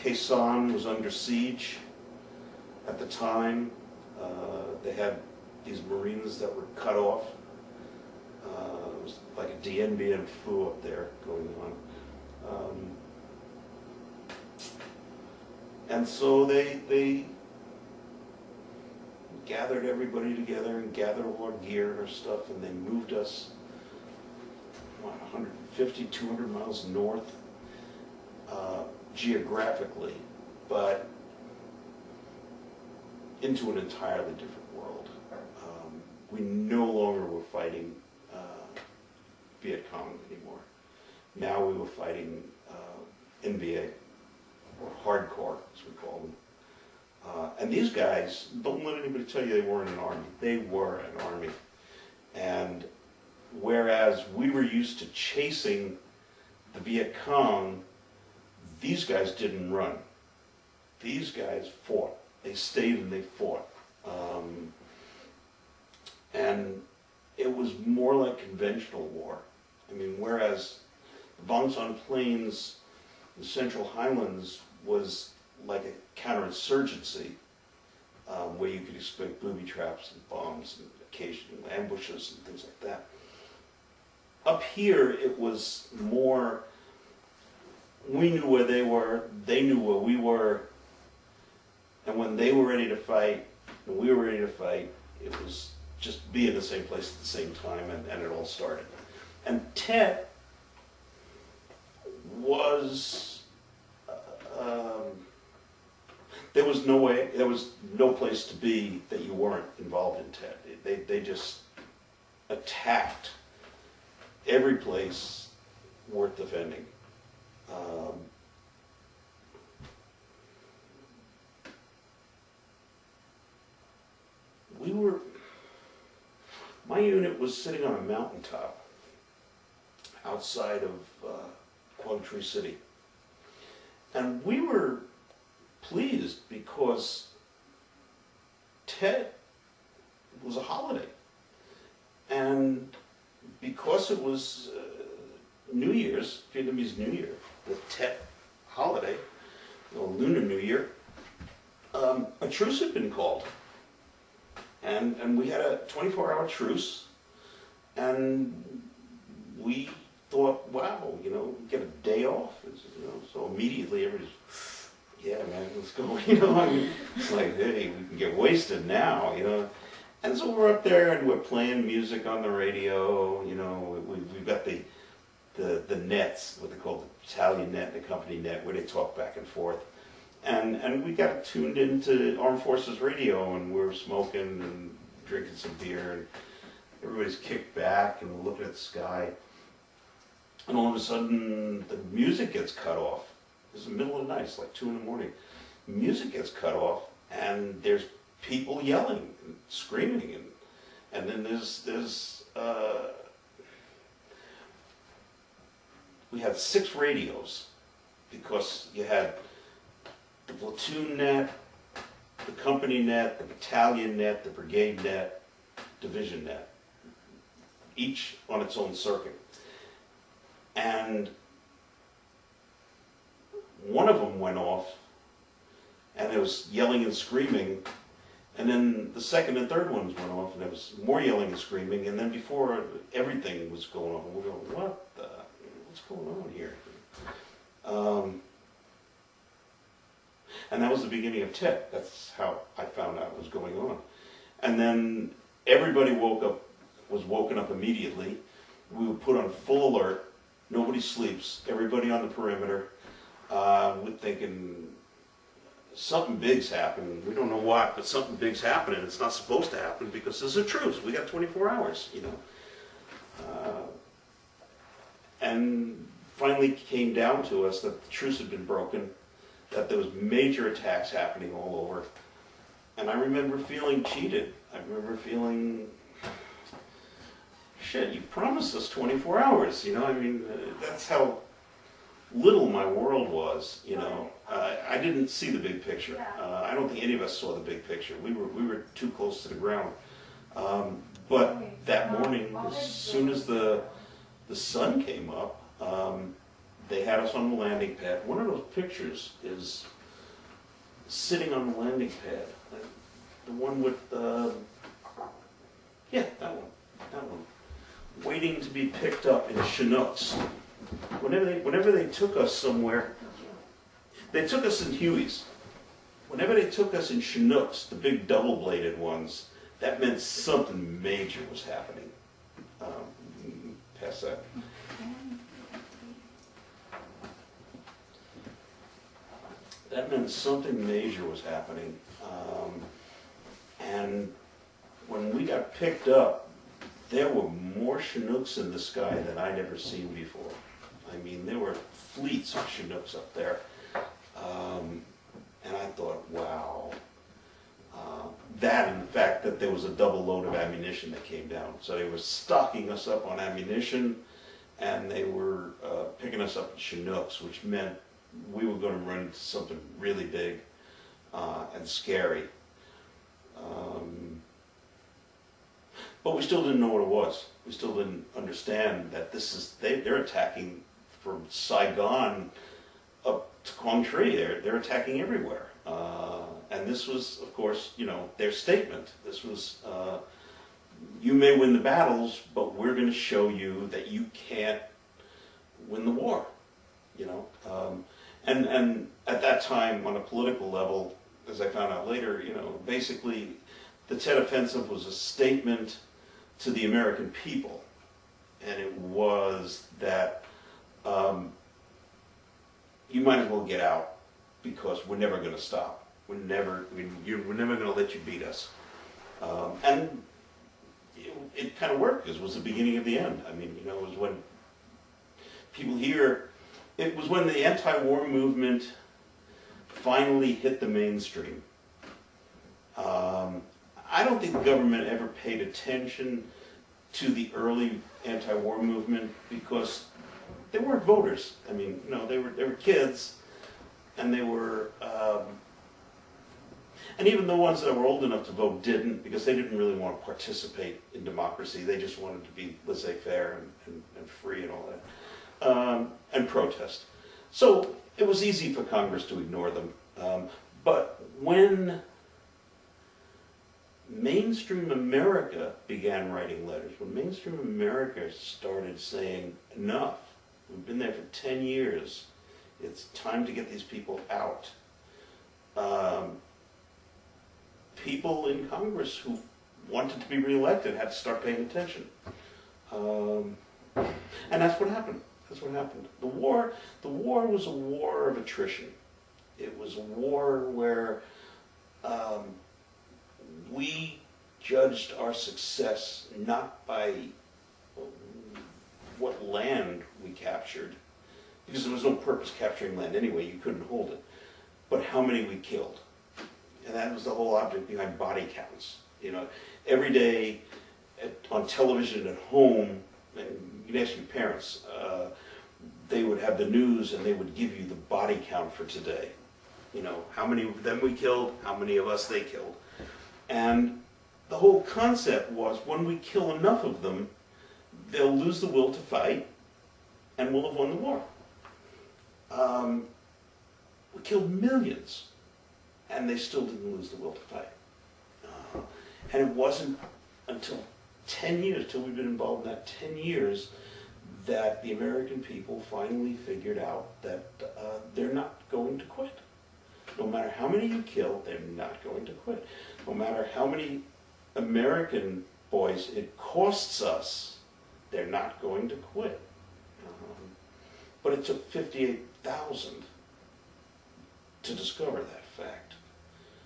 Quezon was under siege at the time. They had these Marines that were cut off. It was like a Dien Bien Phu up there going on. And so they gathered everybody together and gathered all our gear and our stuff, and they moved us, what, 150, 200 miles north geographically, but into an entirely different world. We no longer were fighting Viet Cong anymore. Now we were fighting NBA, or hardcore, as we call them. And these guys, don't let anybody tell you they weren't an army. They were an army. And whereas we were used to chasing the Viet Cong, these guys didn't run. These guys fought. They stayed and they fought. And it was more like conventional war. I mean, whereas the Vong Son Plains, the Central Highlands, was like a counterinsurgency, where you could expect booby traps and bombs and occasional ambushes and things like that. Up here, it was more, we knew where they were, they knew where we were, and when they were ready to fight, and we were ready to fight, it was just be in the same place at the same time, and it all started. And Tet was, there was no place to be that you weren't involved in Tet. They just attacked every place worth defending. My unit was sitting on a mountaintop outside of Quang Tri City. And we were pleased because Tet was a holiday. And because it was New Year's, Vietnamese New Year, the Tet holiday, the Lunar New Year, a truce had been called. And we had a 24-hour truce, and we thought, wow, we get a day off. So immediately everybody's, yeah, man, let's go. I mean, it's like, hey, we can get wasted now. And so we're up there and we're playing music on the radio. We've got the nets, what they call the battalion net, the company net, where they talk back and forth. And we got tuned into Armed Forces Radio, and we're smoking and drinking some beer, and everybody's kicked back, and we're looking at the sky. And all of a sudden, the music gets cut off. It's the middle of the night, it's like 2 in the morning. The music gets cut off, and there's people yelling and screaming, and then there's we had 6 radios, because you had the platoon net, the company net, the battalion net, the brigade net, division net, each on its own circuit. And one of them went off, and there was yelling and screaming, and then the second and third ones went off, and there was more yelling and screaming, and then before everything was going off, and we're going, what's going on here? And that was the beginning of Tet. That's how I found out what was going on. And then everybody was woken up immediately. We were put on full alert. Nobody sleeps. Everybody on the perimeter. We're thinking something big's happening. We don't know what, but something big's happening. It's not supposed to happen because there's a truce. We got 24 hours, And finally came down to us that the truce had been broken, that there was major attacks happening all over. And I remember feeling cheated. I remember feeling, shit, you promised us 24 hours, that's how little my world was, I didn't see the big picture. I don't think any of us saw the big picture. We were too close to the ground. But that morning, as soon as the sun came up, they had us on the landing pad. One of those pictures is sitting on the landing pad. The one with, yeah, that one. Waiting to be picked up in Chinooks. Whenever they took us somewhere, they took us in Hueys. Whenever they took us in Chinooks, the big double-bladed ones, that meant something major was happening. Pass that. That meant something major was happening. And when we got picked up, there were more Chinooks in the sky than I'd ever seen before. I mean, there were fleets of Chinooks up there. And I thought, wow. That and the fact that there was a double load of ammunition that came down. So they were stocking us up on ammunition, and they were picking us up in Chinooks, which meant we were going to run into something really big and scary. But we still didn't know what it was. We still didn't understand that they're attacking from Saigon up to Quang Tri. They're attacking everywhere. And this was, of course, their statement. This was, you may win the battles, but we're going to show you that you can't win the war. And at that time, on a political level, as I found out later, basically the Tet Offensive was a statement to the American people. And it was that you might as well get out because we're never going to stop. We're never going to let you beat us. And it kind of worked because it was the beginning of the end. I mean, it was when people here, it was when the anti-war movement finally hit the mainstream. I don't think the government ever paid attention to the early anti-war movement because they weren't voters. I mean, they were kids, and they were, and even the ones that were old enough to vote didn't, because they didn't really want to participate in democracy. They just wanted to be laissez-faire and free and all that, and protest. So it was easy for Congress to ignore them. But when mainstream America began writing letters, when mainstream America started saying, enough, we've been there for 10 years, it's time to get these people out. People in Congress who wanted to be reelected had to start paying attention. And that's what happened. That's what happened. The war was a war of attrition. It was a war where we judged our success not by what land we captured, because there was no purpose capturing land anyway, you couldn't hold it, but how many we killed. And that was the whole object behind body counts. Every day on television at home, and you'd ask your parents, they would have the news and they would give you the body count for today. How many of them we killed, how many of us they killed. And the whole concept was, when we kill enough of them, they'll lose the will to fight, and we'll have won the war. We killed millions, and they still didn't lose the will to fight. And it wasn't until 10 years, till we've been involved in that 10 years, that the American people finally figured out that they're not going to quit. No matter how many you kill, they're not going to quit. No matter how many American boys it costs us, they're not going to quit. But it took 58,000 to discover that fact.